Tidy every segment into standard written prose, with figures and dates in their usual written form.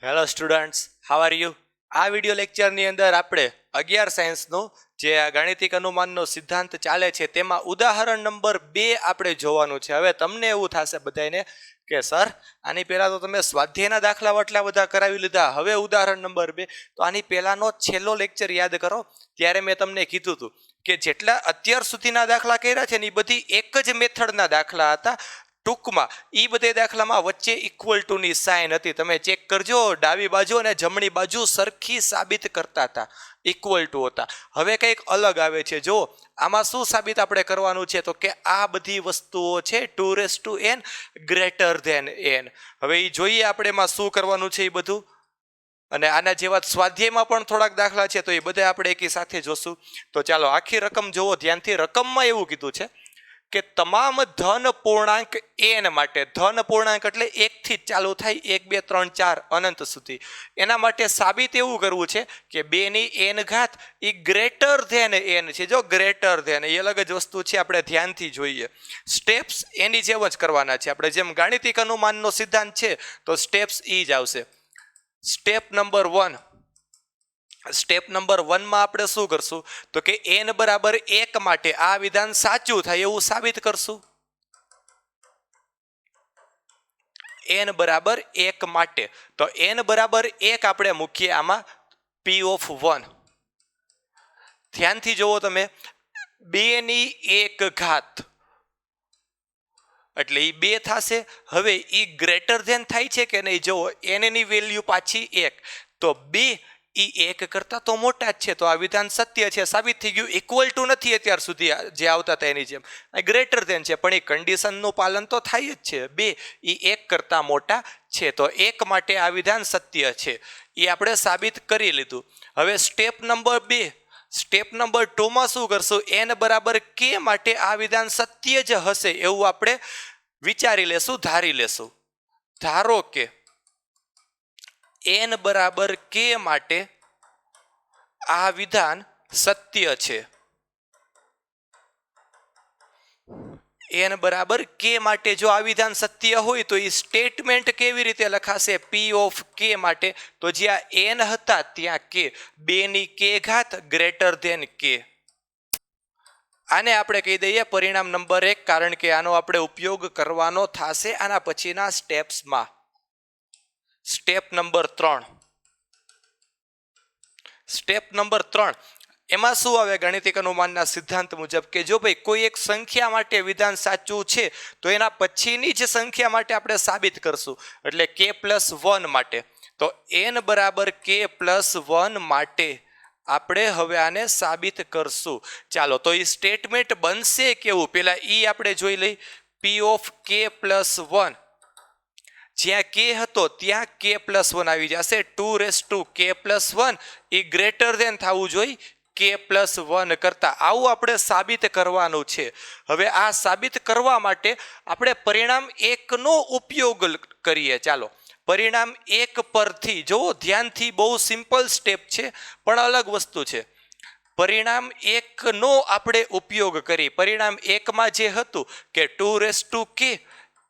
Hello students, how are you? આ video લેક્ચરની અંદર આપણે 11 સાયન્સનું જે આ ગાણિતિક અનુમાનનો સિદ્ધાંત ચાલે છે તેમાં ઉદાહરણ નંબર 2 આપણે જોવાનું છે. હવે તમને એવું થશે બધાને કે સર આની પહેલા તો તમે સ્વાધ્યાયના દાખલા આટલા બધા કરાવી લીધા, હવે ઉદાહરણ નંબર 2. તો આની પહેલાનો છેલ્લો લેક્ચર યાદ કરો, ત્યારે મેં તમને કીધું હતું કે જેટલા અત્યાર સુધીના દાખલા કર્યા છે ને એ બધી એક જ મેથડના દાખલા હતા. ટૂંકમાં એ બધે દાખલામાં વચ્ચે ઇક્વલ ટુની સાઇન હતી. તમે ચેક કરજો, ડાબી બાજુ અને જમણી બાજુ સરખી સાબિત કરતા હતા, ઇક્વલ ટુ હતા. હવે કંઈક અલગ આવે છે. જો આમાં શું સાબિત આપણે કરવાનું છે, તો કે આ બધી વસ્તુઓ છે 2n ગ્રેટર ધેન n. હવે એ જોઈએ આપણે એમાં શું કરવાનું છે એ બધું. અને આના જેવા સ્વાધ્યાયમાં પણ થોડાક દાખલા છે, તો એ બધા આપણે એકી સાથે જોશું. તો ચાલો આખી રકમ જોવો ધ્યાનથી. રકમમાં એવું કીધું છે કે તમામ ધન પૂર્ણાંક n માટે, ધન પૂર્ણાંક એટલે 1 થી ચાલુ થાય, 1 2 3 4 અનંત સુધી, એના માટે સાબિત એવું કરવું છે કે 2 ની n ઘાત એ ગ્રેટર ધેન n છે. જો ગ્રેટર ધેન એ અલગ જ વસ્તુ છે, આપણે ધ્યાનથી જોઈએ. સ્ટેપ્સ એની જેમ જ કરવાના છે. આપણે જેમ ગાણિતિક અનુમાનનો સિદ્ધાંત છે તો સ્ટેપ્સ એ જ આવશે. Step number 1. સ્ટેપ નંબર 1 માં આપણે શું કરશું, તો કે n બરાબર 1 માટે આ વિધાન સાચું થાય એવું સાબિત કરશું. n બરાબર 1 માટે તો n બરાબર 1 આપણે મૂકીએ આમાં p ઓફ 1. ધ્યાનથી જોવો તમે, 2 ની 1 ઘાત એટલે એ 2 થશે. હવે એ ગ્રેટર ધેન થાય છે કે નહીં, જુઓ n ની વેલ્યુ પાછી 1, તો 2 એ 1 કરતા તો મોટા જ છે, તો આ વિધાન સત્ય છે, સાબિત થઈ ગયું. ઇક્વલ ટુ નથી અત્યાર સુધી જે આવતા હતા એની જેમ, ગ્રેટર ધેન છે, પણ એ કન્ડિશનનું પાલન તો થાય જ છે. 2 એ 1 કરતા મોટા છે, તો 1 માટે આ વિધાન સત્ય છે, એ આપણે સાબિત કરી લીધું. હવે સ્ટેપ નંબર 2. સ્ટેપ નંબર 2 માં શું કરશું, n બરાબર k માટે આ વિધાન સત્ય જ હશે એવું આપણે વિચારી લેશું, ધારી લેશું. ધારો કે n બરાબર k માટે આ વિધાન સત્ય છે. n બરાબર k માટે જો આ વિધાન સત્ય હોય તો એ સ્ટેટમેન્ટ કેવી રીતે લખાશે, p ઓફ k માટે, તો જ્યાં n હતા ત્યાં k, 2 ની k ઘાત ગ્રેટર ધેન k. આને આપણે કહી દઈએ પરિણામ નંબર 1, કારણ કે આનો આપણે ઉપયોગ કરવાનો થશે આના પછીના સ્ટેપ્સમાં. Step number 3. સ્ટેપ નંબર 3 એમાં શું આવે ગાણિતિક અનુમાનના સિદ્ધાંત મુજબ, કે જો ભાઈ કોઈ એક સંખ્યા માટે વિધાન સાચું છે તો એના પછીની જ સંખ્યા માટે આપણે સાબિત કરશું. એટલે k+1 માટે તો n બરાબર k+1 માટે આપણે હવે આને સાબિત કરશું. ચાલો તો એ સ્ટેટમેન્ટ બનશે કેવું, પેલા ઈ આપણે જોઈ લઈ. p ઓફ k+1, જ્યાં k હતો ત્યાં k+1 આવી જશે. 2k+1 એ ગ્રેટર ધેન થવું જોઈએ k+1 કરતા. આવું આપણે સાબિત કરવાનું છે. હવે આ સાબિત કરવા માટે આપણે પરિણામ 1 નો ઉપયોગ કરીએ. ચાલો પરિણામ 1 પરથી જોવો ધ્યાનથી, બહુ સિમ્પલ સ્ટેપ છે પણ અલગ વસ્તુ છે. પરિણામ 1 નો આપણે ઉપયોગ કરી. પરિણામ 1 માં જે હતું કે 2k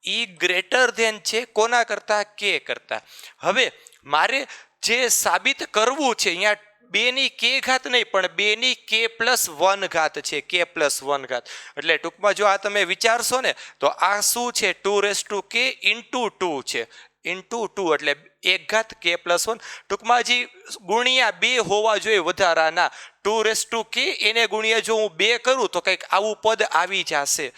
ઈ ગ્રેટર ધેન છે કોના કરતા, k કરતા. હવે મારે જે સાબિત કરવું છે, અહીંયા 2 ની k ઘાત નહીં પણ 2 ની k+1 ઘાત છે, k+1 ઘાત. એટલે ટૂંકમાં જો આ તમે વિચારશો ને તો આ શું છે, 2k × 2 છે, × 2 એટલે 1 ઘાત k+1. ટૂંકમાં હજી ગુણ્યા 2 હોવા જોઈએ વધારાના. 2k એને ગુણ્યા જો હું 2 કરું તો કંઈક આવું પદ આવી જશે.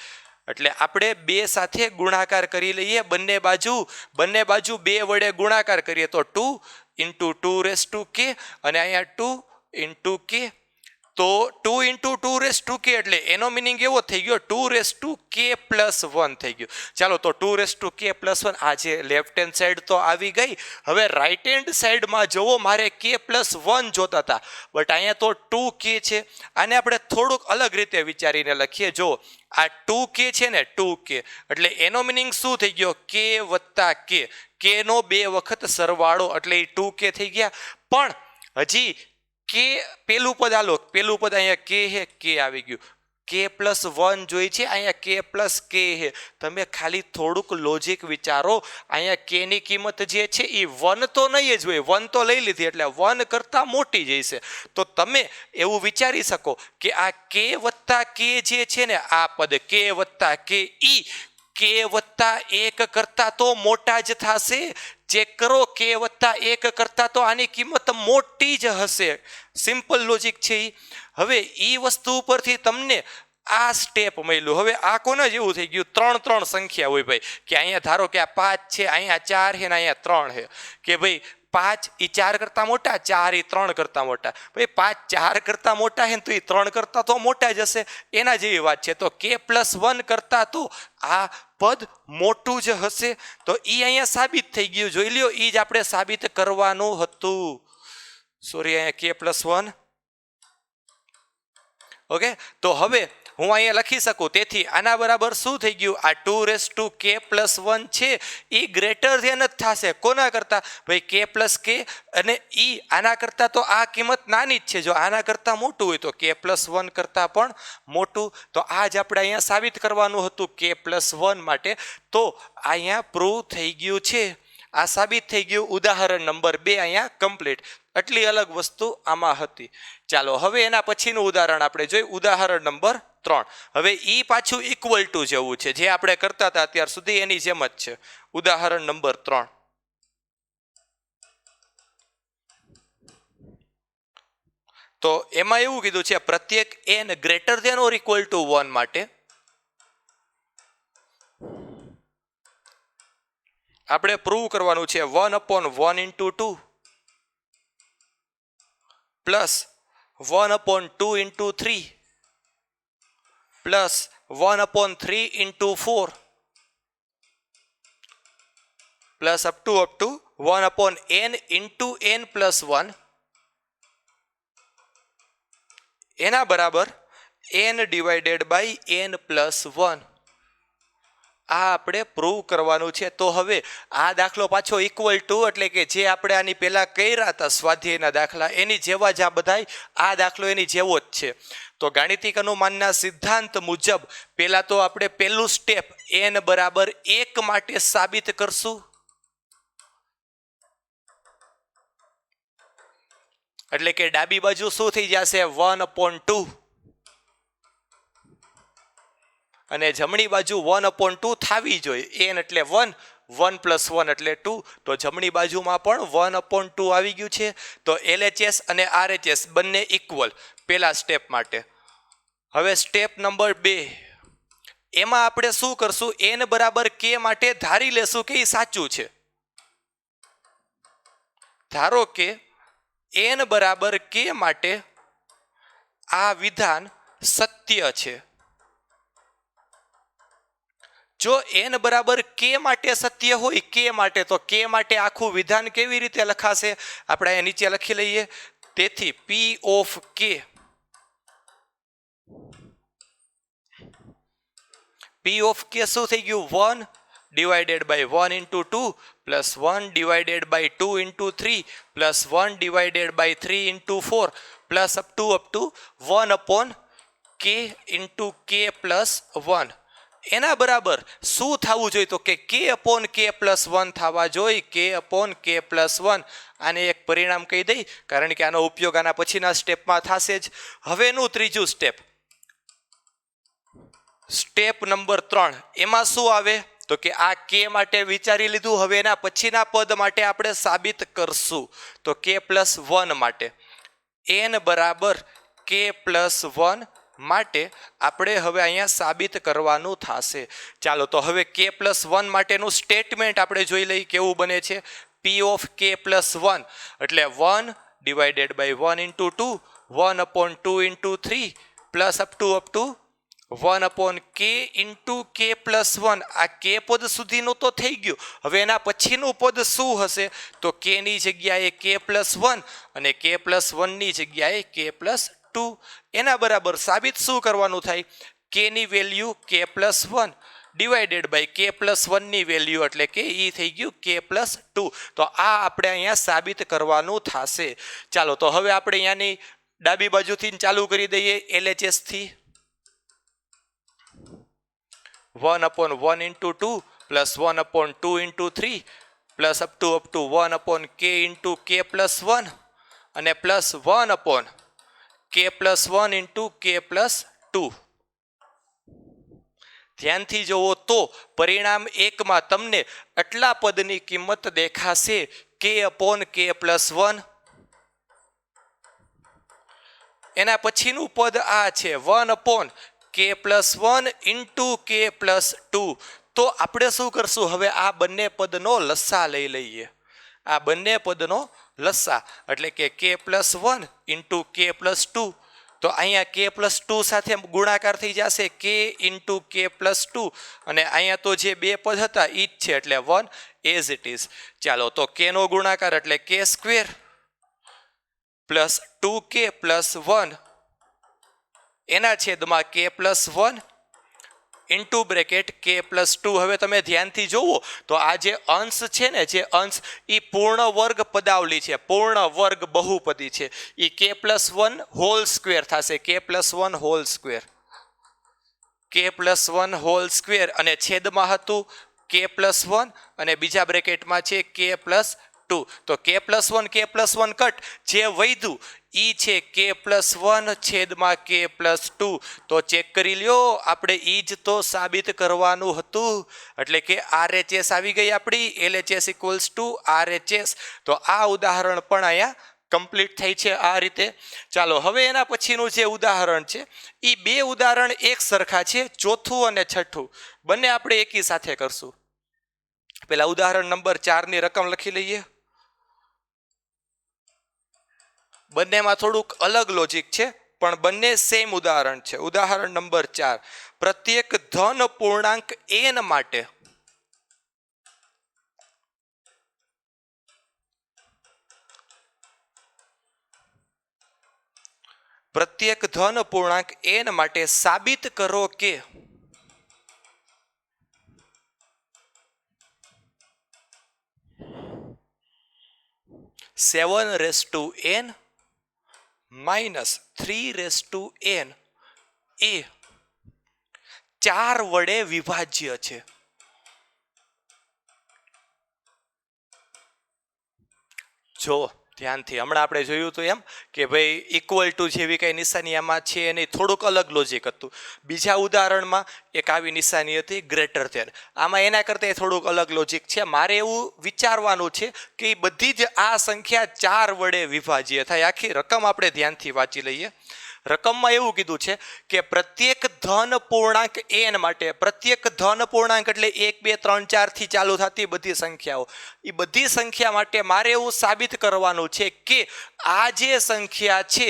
એટલે આપણે 2 સાથે ગુણાકાર કરી લઈએ, બંને બાજુ 2 વડે ગુણાકાર કરીએ તો 2 × 2k, અને અહીંયા 2 × k, તો 2 × 2k એટલે એનો મિનિંગ એવો થઈ ગયો 2k+1 થઈ ગયું. ચાલો તો 2k+1 આ જે લેફ્ટ હેન્ડ સાઈડ તો આવી ગઈ. હવે રાઈટ હેન્ડ સાઈડમાં જોવો, મારે k+1 જોતા હતા બટ અહીંયા તો 2k છે. આને આપણે થોડુંક અલગ રીતે વિચારીને લખીએ. જો આ 2k છે ને, 2k એટલે એનો મિનિંગ શું થઈ ગયો, k + k, k નો 2 વખત સરવાળો એટલે એ 2k થઈ ગયા. પણ હજી કે પેલું પદ, હાલો પેલું પદ અહીંયા k હે, k આવી ગયું, k+1 જોઈ છે, અહીંયા k+k હે. તમે ખાલી થોડુંક લોજિક વિચારો. અહીંયા k ની કિંમત જે છે એ 1 તો નહીં જ હોય, 1 તો લઈ લીધી એટલે 1 કરતાં મોટી જઈશે. તો તમે એવું વિચારી શકો કે આ k વત્તા k જે છે ને આ પદ k વત્તા k ઈ k વત્તા 1 કરતાં તો મોટા જ થશે. ચેક કરો, k વત્તા 1 કરતાં તો આની કિંમત મોટી જ હશે. સિમ્પલ લોજિક છે. હવે ઈ વસ્તુ ઉપરથી તમને આ સ્ટેપ મળ્યું. હવે આ કોના જેવું થઈ ગયું? 3 સંખ્યા હોય ભાઈ, કે અહીંયા ધારો કે આ 5 છે, અહીંયા 4 છે ને અહીંયા 3 છે, કે ભાઈ 5 એ 4 કરતાં મોટા, 4 એ 3 કરતાં મોટા. ભાઈ 5 4 કરતાં મોટા છે ને તો એ 3 કરતાં તો મોટા જ હશે. એના જેવી વાત છે. તો k+1 કરતાં તો આ પદ મોટું જ હશે. તો એ અહીંયા સાબિત થઈ ગયું. જોઈ લ્યો, એ જ આપણે સાબિત કરવાનું હતું. સોરી, અહીંયા k+1. ઓકે, તો હવે હું અહીંયા લખી શકું. તેથી આના બરાબર શું થઈ ગયું? આ 2k+1 છે એ ગ્રેટર ધેન જ થશે. કોના કરતાં? ભાઈ k+k. અને ઈ આના કરતાં તો આ કિંમત નાની જ છે. જો આના કરતાં મોટું હોય તો k+1 કરતાં પણ મોટું. તો આ જ આપણે અહીંયા સાબિત કરવાનું હતું k+1 માટે. તો અહીંયા પ્રૂવ થઈ ગયું છે. આ સાબિત થઈ ગયું. ઉદાહરણ નંબર 2 અહીંયા કમ્પ્લીટ. આટલી અલગ વસ્તુ આમાં હતી. ચાલો હવે એના પછીનું ઉદાહરણ આપણે જોઈએ. ઉદાહરણ નંબર 3. હવે ઈ પાછું ઇક્વલ ટુ જેવું છે, જે આપણે કરતા હતા અત્યાર સુધી એની જેમ જ છે. ઉદાહરણ નંબર 3. તો એમાં એવું કીધું છે, પ્રત્યેક n greater than or equal to 1 માટે આપણે પ્રૂવ કરવાનું છે 1/1 × 2 plus 1/2 × 3 plus 1/3 × 4 plus up to 1/n × n+1 એના બરાબર n/n+1. આ આપણે પ્રૂવ કરવાનું છે. તો હવે આ દાખલો પાછો ઇક્વલ ટુ એટલે કે જે આપણે આની પહેલા કર્યા હતા સ્વાધ્યાયના દાખલા એની જેવા જ આ બધાય. આ દાખલો એની જેવો જ છે. તો ગાણિતિક અનુમાનના સિદ્ધાંત મુજબ પહેલા તો આપણે પહેલું સ્ટેપ n બરાબર 1 માટે સાબિત કરશું. એટલે કે ડાબી બાજુ શું થઈ જશે? 1/2 અને જમણી બાજુ 1/2 થાવી જોઈએ. n એટલે 1, 1 + 1 એટલે 2. તો જમણી બાજુમાં પણ 1/2 આવી ગયું છે. તો LHS અને RHS બંને ઇક્વલ પહેલા સ્ટેપ માટે. હવે સ્ટેપ નંબર 2 એમાં આપણે શું કરશું? n બરાબર k માટે ધારી લેશું કે એ સાચું છે. ધારો કે n બરાબર k માટે આ વિધાન સત્ય છે. જો n બરાબર k માટે સત્ય હોય, k માટે, તો k માટે આખું વિધાન કેવી રીતે લખાશે? આપણે અહીંયા નીચે લખી લઈએ. તેથી P of k શું થઈ ગયું? 1/1 × 2 plus 1/2 × 3 plus 1/3 × 4 plus up two 1/k × k+1. એના બરાબર શું થવું જોઈએ? તો કે k/k+1 થવા જોઈએ. k/k+1. આને એક પરિણામ કહી દઈ, કારણ કે આનો ઉપયોગ આના પછીના સ્ટેપમાં થશે જ. હવેનું ત્રીજું સ્ટેપ, સ્ટેપ નંબર 3 એમાં શું આવે? તો કે આ k માટે વિચારી લીધું. હવે એના પછીના પદ માટે આપણે સાબિત કરશું. તો k+1 માટે n બરાબર k+1 માટે આપણે હવે અહીંયા સાબિત કરવાનું થશે. ચાલો તો હવે k+1 માટેનું સ્ટેટમેન્ટ આપણે જોઈ લઈએ કેવું બને છે. P of k+1 એટલે 1/1 × 2, 1/2 × 3 plus up two 1/k × k+1. આ k પદ સુધીનું તો થઈ ગયું. હવે એના પછીનું પદ શું હશે? તો k ની જગ્યાએ k+1 અને k+1 ની જગ્યાએ k+2. એના બરાબર સાબિત શું કરવાનું થાય? k ની value k+1 divided by k+1 ની વેલ્યુ એટલે કે એ થઈ ગયું k+2. તો આ આપણે અહીંયા સાબિત કરવાનું થશે. ચાલો તો હવે આપણે અહીંયાની ડાબી બાજુથી ચાલુ કરી દઈએ LHS થી. 1/1 into 2 plus 1/2 into 3 plus up to 1/k into k plus 1 અને plus 1/k plus 1 into k plus 2. ધ્યાનથી જોવો તો પરિણામ 1 માં તમને આટલા પદની કિંમત દેખાશે k/k plus 1. એના પછીનું પદ આ છે 1/k plus 1 into k plus 2. તો આપણે શું કરશું, હવે આ બંને પદનો લસ્સા લઈ લઈએ. આ બંને પદનો લસ્સા એટલે કે k plus 1 into k plus 2. તો અહીંયા k plus 2 સાથે ગુણાકાર થઈ જશે k into k plus 2 અને અહીંયા તો જે બે પદ હતા એ જ છે એટલે 1 as it is. ચાલો તો k નો ગુણાકાર એટલે k square plus 2k plus 1 એના છેદમાં k plus 1 into bracket k plus 2. હવે તમે ધ્યાનથી જોવો તો આ જે અંશ છે ને, જે અંશ એ પૂર્ણ વર્ગ પદાવલી છે, પૂર્ણ વર્ગ બહુપદી છે. એ k પ્લસ 1 હોલ સ્ક્વેર થશે, k plus 1 whole square, k plus 1 whole square અને છેદમાં હતું k પ્લસ 1 અને બીજા બ્રેકેટમાં છે k પ્લસ 2. તો k પ્લસ 1 કટ, જે વધ્યું ઈ છે k પ્લસ 1 છેદમાં k પ્લસ 2. તો ચેક કરી લ્યો, આપણે ઈ જ તો સાબિત કરવાનું હતું. એટલે કે RHS આવી ગઈ આપણી, LHS ઇક્વલ્સ ટુ RHS. તો આ ઉદાહરણ પણ અહીંયા કમ્પ્લીટ થઈ છે આ રીતે. ચાલો હવે એના પછીનું જે ઉદાહરણ છે એ બે ઉદાહરણ એક સરખા છે, ચોથું અને છઠ્ઠું બંને આપણે એકી સાથે કરશું. પેલા ઉદાહરણ નંબર 4 ની રકમ લખી લઈએ. બંનેમાં થોડુંક અલગ લોજિક છે પણ બંને સેમ ઉદાહરણ છે. ઉદાહરણ નંબર 4, પ્રત્યેક ધન પૂર્ણાંક n માટે સાબિત કરો કે 7n માઇનસ 3n એ 4 વડે વિભાજ્ય છે. જો ધ્યાનથી, હમણાં આપણે જોયું હતું એમ કે ભાઈ ઇક્વલ ટુ જેવી કઈ નિશાની આમાં છે એની થોડુંક અલગ લોજિક હતું. બીજા ઉદાહરણમાં એક આવી નિશાની હતી ગ્રેટર ધેન, આમાં એના કરતાં થોડુંક અલગ લોજિક છે. મારે એવું વિચારવાનું છે કે એ બધી જ આ સંખ્યા 4 વડે વિભાજ્ય થાય. આખી રકમ આપણે ધ્યાનથી વાંચી લઈએ. રકમમાં એવું કીધું છે કે પ્રત્યેક ધન પૂર્ણાંક n માટે, પ્રત્યેક ધન પૂર્ણાંક એટલે 1 2 3 4 થી ચાલુ થતી બધી સંખ્યાઓ, એ બધી સંખ્યા માટે મારે એવું સાબિત કરવાનું છે કે આ જે સંખ્યા છે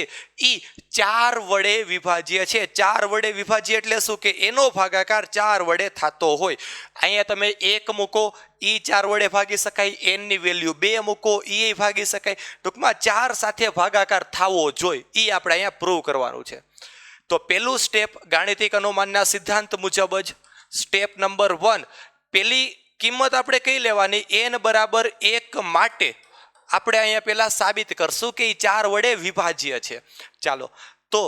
એ 4 વડે વિભાજ્ય છે. 4 વડે વિભાજ્ય એટલે શું કે એનો ભાગાકાર 4 વડે થતો હોય. અહીંયા તમે 1 મૂકો ઈ 4 વડે ભાગી શકાય, n ની વેલ્યુ 2 મૂકો ઈ ભાગી શકાય. ટૂંકમાં 4 સાથે ભાગાકાર થવો જોઈએ, એ આપણે અહીંયા પ્રૂવ કરવાનું છે. તો પેલું સ્ટેપ ગાણિતિક અનુમાનના સિદ્ધાંત મુજબ જ, સ્ટેપ નંબર 1, પેલી કિંમત આપણે કઈ લેવાની, n બરાબર 1 માટે આપણે અહીંયા પેલા સાબિત કરશું કે એ 4 વડે વિભાજ્ય છે. ચાલો તો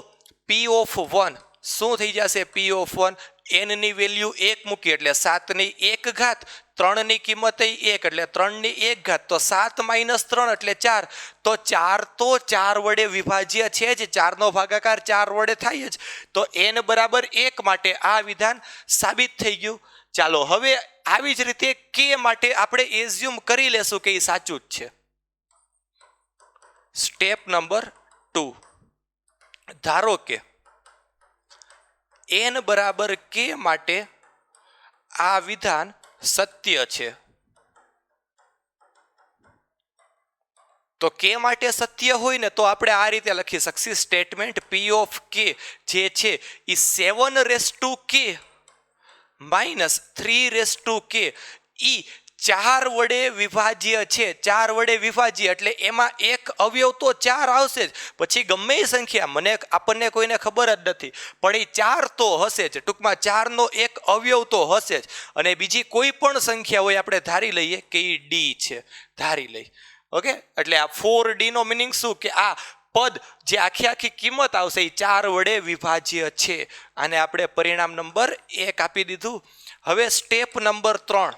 p ઓફ 1 શું થઈ જશે, p ઓફ 1 n ની વેલ્યુ 1 મૂકી એટલે 7 ની 1 ઘાત, 3 ની કિંમત 1 એટલે 3 ની 1 ઘાત, તો 7 માઇનસ 3 એટલે 4. તો 4 વડે વિભાજ્ય છે જ, 4 નો ભાગાકાર 4 વડે થાય જ. તો n બરાબર 1 માટે આ વિધાન સાબિત થઈ ગયું. ચાલો હવે આવી જ રીતે k માટે આપણે એઝ્યુમ કરી લેશું કે એ સાચું જ છે. સ્ટેપ નંબર 2, ધારો કે n બરાબર k માટે આ વિધાન સત્ય છે. તો k માટે સત્ય હોય ને તો આપણે આ રીતે લખી શકીએ, સ્ટેટમેન્ટ p ઓફ k જે છે એ 7k માઇનસ 3k ઈ 4 વડે વિભાજ્ય છે. 4 વડે વિભાજ્ય એટલે એમાં એક અવયવ તો 4 આવશે જ, પછી ગમે એ સંખ્યા આપણને કોઈને ખબર જ નથી પણ એ 4 તો હશે જ. ટૂંકમાં 4 નો એક અવયવ તો હશે જ. અને બીજી કોઈ પણ સંખ્યા હોય આપણે ધારી લઈએ કે એ d છે, ધારી લઈ. ઓકે, એટલે આ 4d નો મિનિંગ શું કે આ પદ જે આખી કિંમત આવશે એ 4 વડે વિભાજ્ય છે. આને આપણે પરિણામ નંબર 1 આપી દીધું. હવે સ્ટેપ નંબર 3,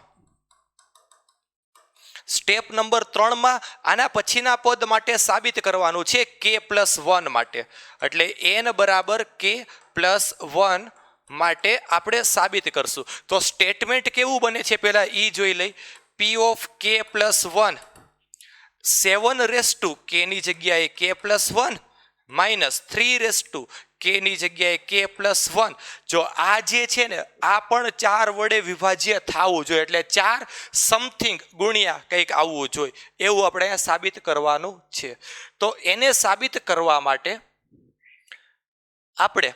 સ્ટેપ નંબર 3માં આના પછીના પદ માટે સાબિત કરવાનું છે k+1 માટે, એટલે n બરાબર k+1 માટે આપણે સાબિત કરશું. તો સ્ટેટમેન્ટ કેવું બને છે પહેલા ઈ જોઈ લઈ. p ઓફ k+1 7 ની જગ્યાએ k+1 માઇનસ 3 ની જગ્યાએ k+1. જો આ જે છે ને આ પણ 4 વડે વિભાજ્ય થવું જોઈએ, એટલે 4 સમથિંગ ગુણ્યા કંઈક આવવું જોઈએ, એવું આપણે અહીંયા સાબિત કરવાનું છે. તો એને સાબિત કરવા માટે આપણે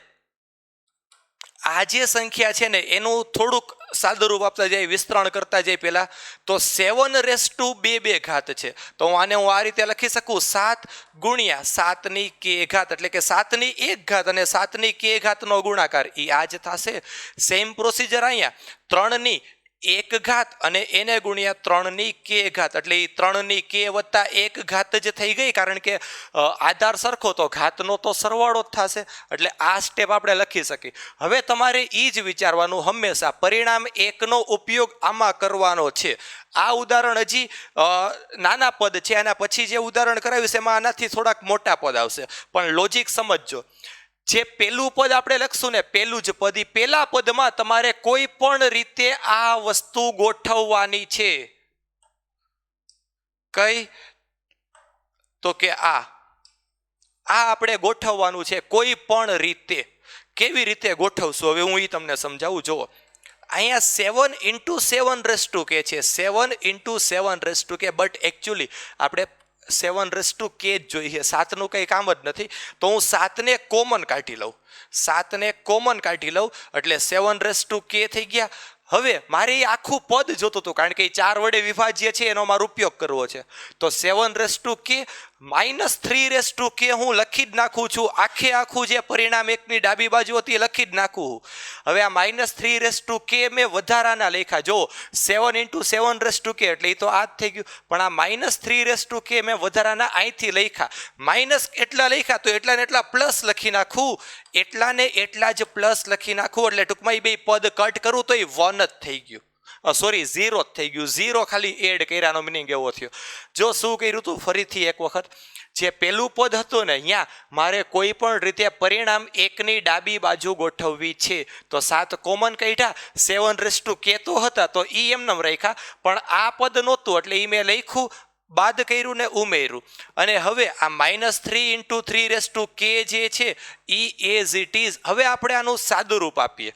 આ જે સંખ્યા છે ને એનું થોડુંક સાદુરૂપ આપતા જાય, વિસ્તરણ કરતા જાય પહેલા. તો 7 છે, તો આને હું આ રીતે લખી શકું 7 ગુણ્યા 7 ની k ઘાત, એટલે કે 7 ની 1 ઘાત અને 7 ની k ઘાતનો ગુણાકાર એ આ જ થશે. સેમ પ્રોસિજર અહીંયા 3 ની 1 ઘાત અને એને ગુણ્યા 3 ની k ઘાત, એટલે એ 3 ની k વત્તા 1 ઘાત જ થઈ ગઈ, કારણ કે આધાર સરખો તો ઘાતનો તો સરવાળો જ થશે. એટલે આ સ્ટેપ આપણે લખી શકીએ. હવે તમારે એ જ વિચારવાનું હંમેશા પરિણામ 1 નો ઉપયોગ આમાં કરવાનો છે. આ ઉદાહરણ હજી નાના પદ છે, આના પછી જે ઉદાહરણ કરાવ્યું છે એમાં આનાથી થોડાક મોટા પદ આવશે, પણ લોજિક સમજજો. જે પેલું પદ આપણે લખશું ને, પેલું જ પદ, એ પેલા પદમાં તમારે કોઈ પણ રીતે આ વસ્તુ ગોઠવવાની છે. કઈ? તો કે આ આપણે ગોઠવવાનું છે કોઈ પણ રીતે. કેવી રીતે ગોઠવશું હવે હું એ તમને સમજાવું. જુઓ અહીંયા 7 × 7 કે છે, 7 × 7 કે, બટ એકચ્યુઅલી આપણે 7 જ જોઈએ, 7નું કંઈ કામ જ નથી. તો હું 7ને કોમન કાઢી લઉં, 7ને કોમન કાઢી લઉં એટલે 7 થઈ ગયા. હવે મારે એ આખું પદ જોતું હતું, કારણ કે 4 વડે વિભાજ્ય છે, એનો મારો ઉપયોગ કરવો છે. તો 7 માઇનસ 3 હું લખી જ નાખું છું, આખું જે પરિણામ 1 ની ડાબી બાજુ હતી એ લખી જ નાખું. હવે આ -3 મેં વધારાના લખ્યા. જો 7 × 7 એટલે એ તો આ જ થઈ ગયું, પણ આ -3 મેં વધારાના અહીંથી લખ્યા. માઇનસ એટલા લખ્યા તો એટલા ને એટલા પ્લસ લખી નાખું, એટલા ને એટલા જ પ્લસ લખી નાખું. એટલે ટૂંકમાં એ બે પદ કટ કરું તો એ 1 જ થઈ ગયું, સોરી 0 જ થઈ ગયું. 0 ખાલી એડ કર્યાનો મિનિંગ એવો થયો. જો શું કર્યું હતું ફરીથી એક વખત, જે પેલું પદ હતું ને અહીંયા મારે કોઈ પણ રીતે પરિણામ 1 ની ડાબી બાજુ ગોઠવવી છે. તો 7 કોમન કાઢ્યા, 7 તો હતા તો ઈ એમને રાખ્યા, પણ આ પદ નહોતું એટલે ઈ મેં લખ્યું, બાદ કર્યું ને ઉમેર્યું. અને હવે આ -3 × 3 જે છે ઈ એઝ ઇટ ઇઝ. હવે આપણે આનું સાદું રૂપ આપીએ.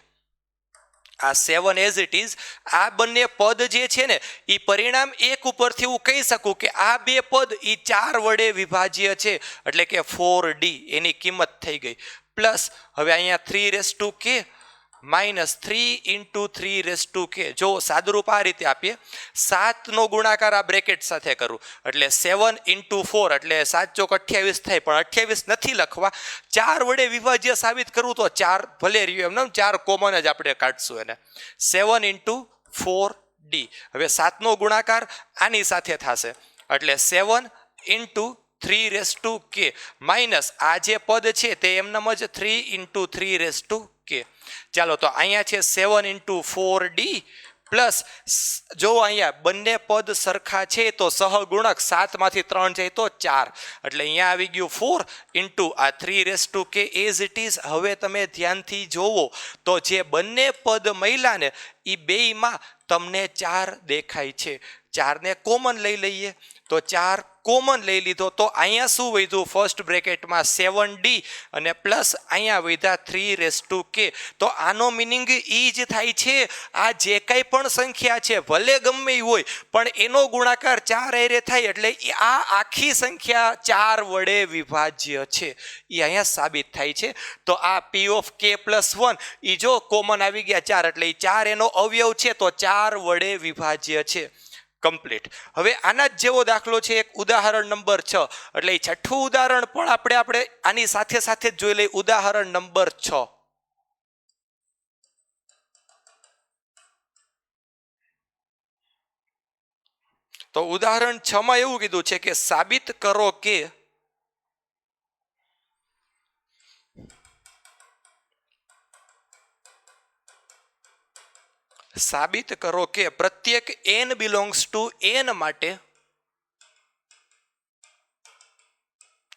આ 7 એઝ ઇટ ઇઝ, આ બંને પદ જે છે ને એ પરિણામ 1 ઉપરથી હું કહી શકું કે આ બે પદ એ 4 વડે વિભાજ્ય છે, એટલે કે 4D એની કિંમત થઈ ગઈ. પ્લસ હવે અહીંયા 3 -3 × 3 જો સાદુરૂપ આ રીતે આપીએ, 7 નો ગુણાકાર આ બ્રેકેટ સાથે કરું એટલે 7 × 4 એટલે 7 ચોક 28 થાય, પણ 28 નથી લખવા, 4 વડે વિભાજ્ય સાબિત કરવું તો 4 ભલે રહ્યું એમને, 4 કોમન જ આપણે કાઢશું એને. 7 × 4D. હવે 7 નો ગુણાકાર આની સાથે થશે એટલે 7 × 3 માઇનસ આ જે પદ છે તે એમનામ જ 3 × 3 ચાલો તો અહીંયા છે 7 × 4D પ્લસ, જો અહીંયા બંને પદ સરખા છે તો સહગુણક 7 માંથી 3 જાય તો 4, એટલે અહીંયા આવી ગયું 4 × આ 3 એઝ ઇટ ઇઝ. હવે તમે ધ્યાનથી જોવો તો જે બંને પદ મળ્યા ને એ બેયમાં તમને 4 દેખાય છે. 4 ને કોમન લઈ લઈએ તો 4 કોમન લઈ લીધો તો અહીંયા શું વધ્યું, ફર્સ્ટ બ્રેકેટમાં 7D અને પ્લસ અહીંયા વધ્યા 3 તો આનો મિનિંગ એ જ થાય છે, આ જે કંઈ પણ સંખ્યા છે ભલે ગમે એ હોય પણ એનો ગુણાકાર 4 હારે થાય એટલે આ આખી સંખ્યા 4 વડે વિભાજ્ય છે, એ અહીંયા સાબિત થાય છે. તો આ P ઓફ k+1 એ જો કોમન આવી ગયા 4 એટલે એ 4 એનો અવયવ છે તો 4 વડે વિભાજ્ય છે. કમ્પ્લીટ. હવે આના જ જેવો દાખલો છે એક ઉદાહરણ નંબર 6, એટલે એ છઠ્ઠું ઉદાહરણ પણ આપણે આની સાથે સાથે જ જોઈ લઈએ. ઉદાહરણ નંબર 6. તો ઉદાહરણ 6 માં એવું કીધું છે કે સાબિત કરો કે સાબિત કરો કે પ્રત્યેક n બિલોંગ્સ ટુ n માટે,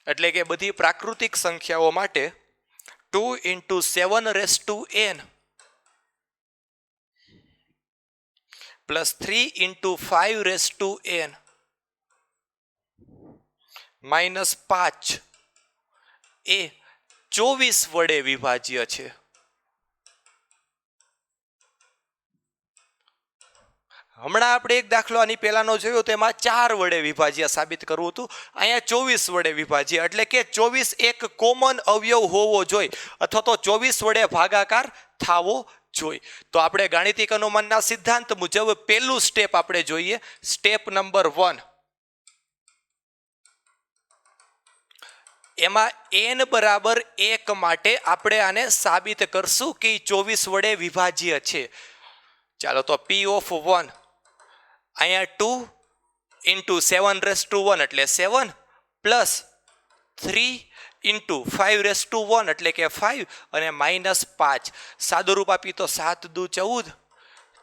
એટલે કે બધી પ્રાકૃતિક સંખ્યાઓ માટે 2 × 7n પ્લસ 3 × 5n માઇનસ 5 એ 24 વડે વિભાજ્ય છે. હમણાં આપણે એક દાખલો આની પહેલાનો જોયો તો એમાં 4 વડે વિભાજ્ય સાબિત કરવું હતું. અહીંયા 24 વડે વિભાજ્ય, એટલે કે 24 એક કોમન અવયવ હોવો જોઈએ અથવા તો 24 વડે ભાગાકાર થવો જોઈએ. તો આપણે ગાણિતિક અનુમાનના સિદ્ધાંત મુજબ પહેલું સ્ટેપ આપણે જોઈએ, સ્ટેપ નંબર 1. એમાં n બરાબર 1 માટે આપણે આને સાબિત કરશું કે 24 વડે વિભાજ્ય છે. ચાલો તો p ઓફ 1 અહીંયા 2 × 7 એટલે 7 પ્લસ 3 × 5 એટલે કે 5 અને માઇનસ 5. સાદું રૂપ આપી તો 7 દુ 14,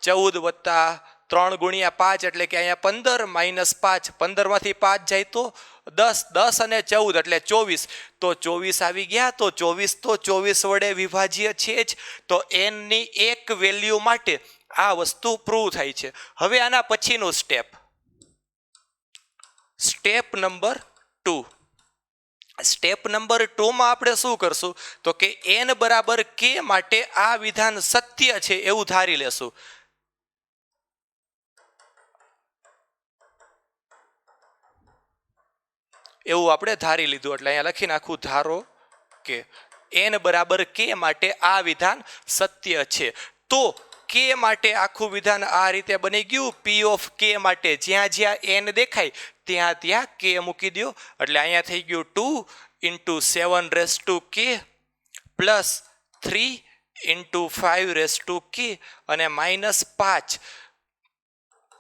14 વત્તા 3 × 5 એટલે કે અહીંયા 15 માઇનસ 5, 15 માંથી 5 જાય તો 10, 10 અને 14 એટલે 24. તો 24 આવી ગયા. તો 24 તો 24 વડે વિભાજ્ય છે જ. તો n ની એક વેલ્યુ માટે આ વસ્તુ પ્રૂવ થાય છે. હવે આના પછીનું step, step number 2. Step number 2 માં આપણે શું કરશું તો કે n બરાબર k માટે આ વિધાન સત્ય છે એવું ધારી લેશું. એવું આપણે ધારી લીધું, એટલે અહીંયા લખી નાખું ધારો કે n બરાબર k માટે આ વિધાન સત્ય છે. તો k માટે આખું વિધાન આ રીતે બની ગયું. p ઓફ k માટે જ્યાં જ્યાં n દેખાય ત્યાં ત્યાં k મૂકી દો, એટલે અહીંયા થઈ ગયું 2 × 7k પ્લસ 3 × 5k અને માઇનસ 5.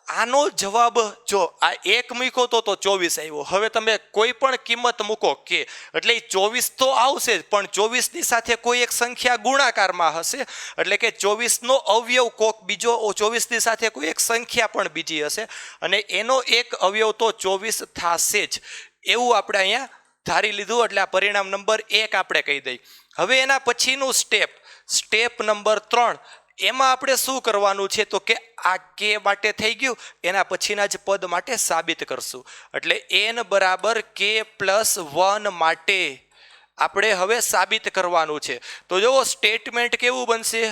આનો જવાબ જો આ 1 મૂકો તો 24 આવ્યો. હવે તમે કોઈ પણ કિંમત મૂકો કે એટલે 24 તો આવશે જ, પણ 24 ની સાથે કોઈ એક સંખ્યા ગુણાકારમાં હશે, એટલે કે 24 નો અવયવ કોક બીજો 24 ની સાથે કોઈ એક સંખ્યા પણ બીજી હશે અને એનો એક અવયવ તો 24 થશે જ, એવું આપણે અહીંયા ધારી લીધું. એટલે આ પરિણામ નંબર 1 આપણે કહી દઈએ. હવે એના પછીનું સ્ટેપ, સ્ટેપ નંબર 3. એમાં આપણે શું કરવાનું છે તો કે આ k માટે થઈ ગયું, એના પછીના જ પદ માટે સાબિત કરશું. એટલે n બરાબર k પ્લસ 1 માટે આપણે હવે સાબિત કરવાનું છે. તો જુઓ સ્ટેટમેન્ટ કેવું બનશે.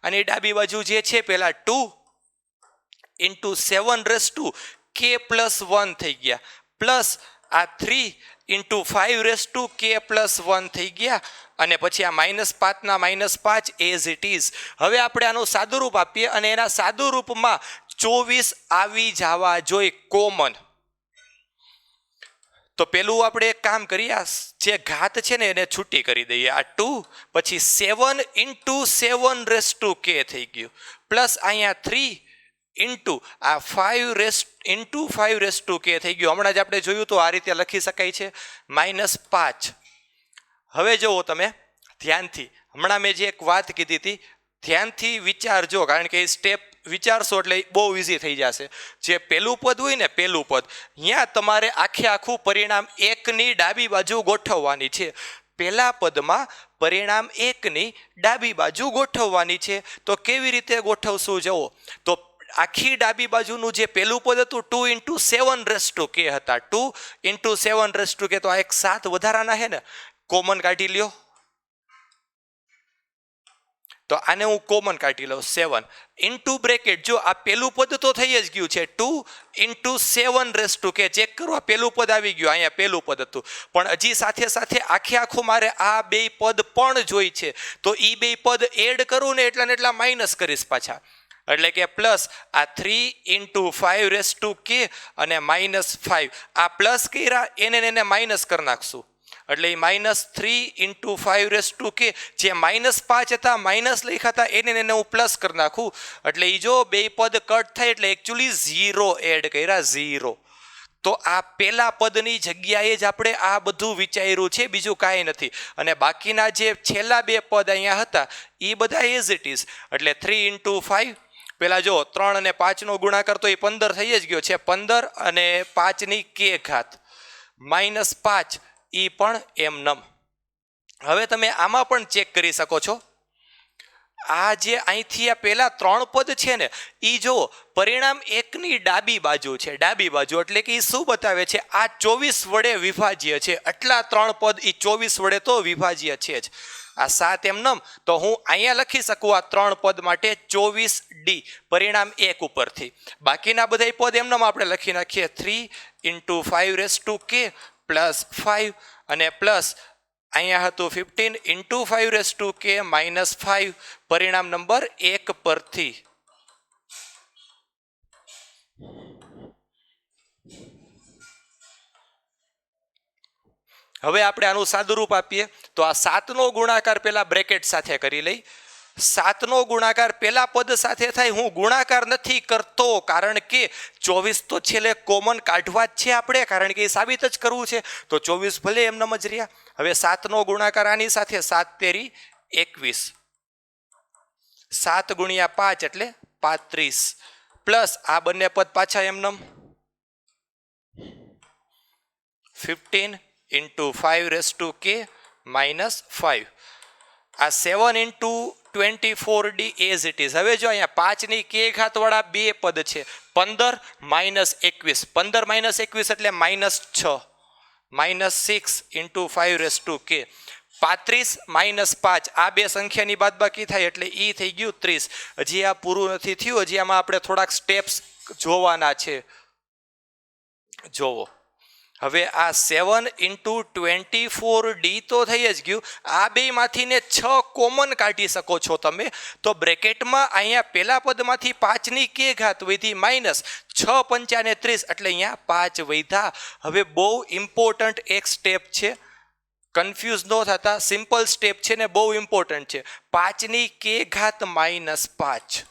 આની ડાબી બાજુ જે છે પેલા 2 × 7k પ્લસ 1 થઈ ગયા, પ્લસ આ 3 × 5k પ્લસ 1 થઈ ગયા, અને પછી આ -5 ના -5 એઝ ઇટ ઇઝ. હવે આપણે આનું સાદું રૂપ આપીએ અને એના સાદું રૂપમાં 24 આવી જવા જોઈએ કોમન. તો પેલું આપણે એક કામ કરીએ, આ જે ઘાત છે ને એને છૂટી કરી દઈએ. આ 2 પછી 7 × 7k થઈ ગયું, પ્લસ અહીંયા 3 આ 5 × 5k થઈ ગયું. હમણાં જ આપણે જોયું તો આ રીતે લખી શકાય છે -5. હવે જુઓ તમે ધ્યાનથી, હમણાં મેં જે એક વાત કીધી હતી ધ્યાનથી વિચારજો, કારણ કે એ સ્ટેપ વિચારશો એટલે બહુ ઇઝી થઈ જશે. જે પહેલું પદ હોય ને પહેલું પદ, અહીંયા તમારે આખું પરિણામ 1 ની ડાબી બાજુ ગોઠવવાની છે. પહેલા પદમાં પરિણામ 1 ની ડાબી બાજુ ગોઠવવાની છે. તો કેવી રીતે ગોઠવશું જુઓ. તો આખી ડાબી બાજુનું જે પહેલું પદ હતું 2 × 7k હતા, 2 × 7k. તો આ એક 7 વધારાના છે ને, કોમન કાઢી લ્યો. તો આને હું કોમન કાઢી લઉં 7 ઇન્ટુ બ્રેકેટ. જો આ પેલું પદ તો થઈ જ ગયું છે 2 × 7k. ચેક કરો, આ પેલું પદ આવી ગયું, અહીંયા પેલું પદ હતું, પણ હજી સાથે સાથે આખું મારે આ બે પદ પણ જોઈ છે. તો એ બે પદ એડ કરું ને એટલા માઇનસ કરીશ પાછા, એટલે કે પ્લસ આ 3 × 5k અને -5. આ પ્લસ કર્યા એને માઇનસ કરી નાખશું, એટલે -3 × 5k. જે -5 હતા માઇનસ લખ્યા હતા એને હું પ્લસ કરી નાખું, એટલે એ જો બે પદ કટ થાય એટલે એકચ્યુઅલી 0 એડ કર્યા, 0. તો આ પેલા પદની જગ્યાએ જ આપણે આ બધું વિચાર્યું છે, બીજું કાંઈ નથી. અને બાકીના જે છેલ્લા બે પદ અહીંયા હતા એ બધા એઝ ઇટ ઇઝ, એટલે 3 × 5 પેલા જો 3 અને 5નો ગુણાકાર તો એ 15 થઈ જ ગયો છે, 15 અને 5ની k ઘાત -5 એ પણ એમનેમ. હવે તમે આમાં પણ ચેક કરી શકો છો, આ જે અહીંથી આ પેલા 3 પદ છે ને એ જો પરિણામ 1ની ડાબી બાજુ છે, ડાબી બાજુ એટલે કે એ શું બતાવે છે, આ 24 વડે વિભાજ્ય છે. આટલા 3 પદ એ 24 વડે તો વિભાજ્ય છે જ. આ 7 એમનેમ તો હું અહીંયા લખી શકું આ 3 પદ માટે 24D પરિણામ 1 ઉપરથી. બાકીના બધા પદ એમનેમ આપણે લખી નાખીએ 3 × 5k + 5 અને પ્લસ અહીંયા હતું 15 × 5k - 5 પરિણામ નંબર 1 પરથી. હવે આપણે આનું સાદુરૂપ આપીએ તો આ 7નો ગુણાકાર પેલા બ્રેકેટ સાથે કરી લઈ. 7નો ગુણાકાર પેલા પદ સાથે થાય. હું ગુણાકાર નથી કરતો કારણ કે 24 તો છેલ્લે કોમન કાઢવા જ છે આપણે, કારણ કે એ સાબિત જ કરવું છે. તો 24 ભલે એમનેમ જ રહ્યા. હવે 7નો ગુણાકાર આની સાથે 7 તેરી 21, 7 × 5 એટલે 35 પ્લસ આ બંને પદ પાછા એમનેમ 15 × 5k - 5. આ 7 × 24D એઝ ઇટ ઇઝ. હવે જો અહીંયા 5ની k ઘાત વાળા બે પદ છે, 15 - 21, 15 - 21 એટલે -6, -6 × 5k 35 - 5. આ બે સંખ્યાની બાદબાકી થાય એટલે ઈ થઈ ગયું 30. હજી આ પૂરું નથી થયું, હજી આમાં આપણે થોડાક સ્ટેપ્સ જોવાના છે. જોવો હવે આ 7 × 24D તો થઈ જ ગયું. આ બેમાંથી ને 6 કોમન કાઢી શકો છો તમે. તો બ્રેકેટમાં અહીંયા પેલા પદમાંથી 5ની k ઘાત વધી -6 × 5 = 30 એટલે અહીંયા 5 વધ્યા. હવે બહુ ઇમ્પોર્ટન્ટ એક સ્ટેપ છે, કન્ફ્યુઝ ન થતા, સિમ્પલ સ્ટેપ છે ને બહુ ઇમ્પોર્ટન્ટ છે. 5ની k ઘાત -5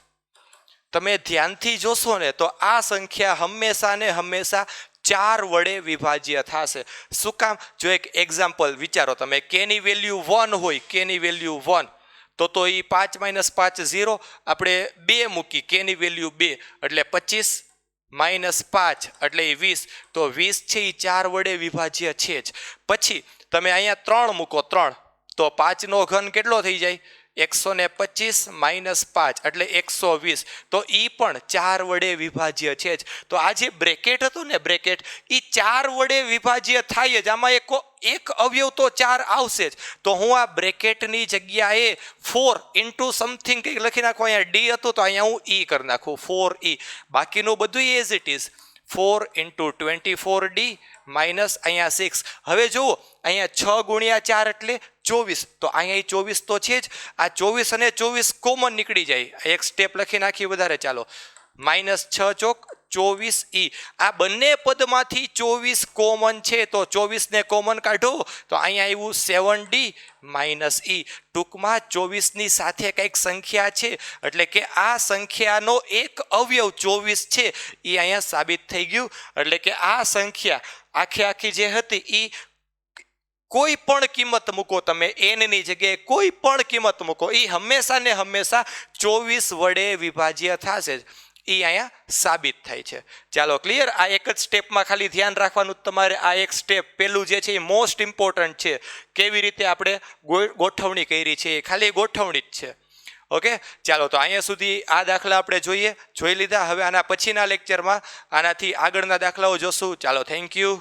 તમે ધ્યાનથી જોશો ને તો આ સંખ્યા હંમેશા ને હંમેશા 4 વડે વિભાજ્ય થશે. શું કામ? જો એક એક્ઝામ્પલ વિચારો તમે, k ની વેલ્યુ 1 હોય, k ની વેલ્યુ 1 તો એ 5 - 5 0, આપણે 2 મૂકી, k ની વેલ્યુ 2 એટલે 25 -5 એટલે 20. તો 20 છે એ 4 વડે વિભાજ્ય છે જ. પછી તમે અહીંયા 3 મૂકો, 3 તો 5નો ઘન કેટલો થઈ જાય? 125 - 5 એટલે 120. તો એ પણ 4 વડે વિભાજ્ય છે જ. તો આ જે બ્રેકેટ હતું ને, બ્રેકેટ એ 4 વડે વિભાજ્ય થાય જ. આમાં એક અવયવ તો 4 આવશે જ. તો હું આ બ્રેકેટની જગ્યાએ 4 × સમથિંગ કંઈક લખી નાખું. અહીંયા D હતું તો અહીંયા હું E કરી નાખું, 4E. બાકીનું બધું as it is 4 × 24D minus અહીંયા 6. હવે જુઓ અહીંયા 6 × 4 એટલે 24. તો અહીંયા 24 તો છે જ. આ 24 અને 24 કોમન નીકળી જાય. એક સ્ટેપ લખી નાખી વધારે, ચાલો -6 ચોક 24E. આ બંને પદમાંથી 24 કોમન છે તો 24 ને કોમન કાઢો તો અહીંયા આવ્યું 7D - E. ટૂંકમાં 24ની સાથે કંઈક સંખ્યા છે એટલે કે આ સંખ્યાનો એક અવયવ 24 છે એ અહીંયા સાબિત થઈ ગયું. એટલે કે આ સંખ્યા આખી જે હતી એ કોઈ પણ કિંમત મૂકો તમે, એનની જગ્યાએ કોઈ પણ કિંમત મૂકો, એ હંમેશા ને હંમેશા 24 વડે વિભાજ્ય થશે જ. એ અહીંયા સાબિત થાય છે. ચાલો ક્લિયર. આ એક જ સ્ટેપમાં ખાલી ધ્યાન રાખવાનું તમારે. આ એક સ્ટેપ પેલું જે છે એ મોસ્ટ ઇમ્પોર્ટન્ટ છે. કેવી રીતે આપણે ગોઠવણી કરી છે, એ ખાલી ગોઠવણી જ છે. ઓકે, ચાલો તો અહીંયા સુધી આ દાખલા આપણે જોઈ લીધા. હવે આના પછીના લેક્ચરમાં આનાથી આગળના દાખલાઓ જોશું. ચાલો, થેન્ક યુ.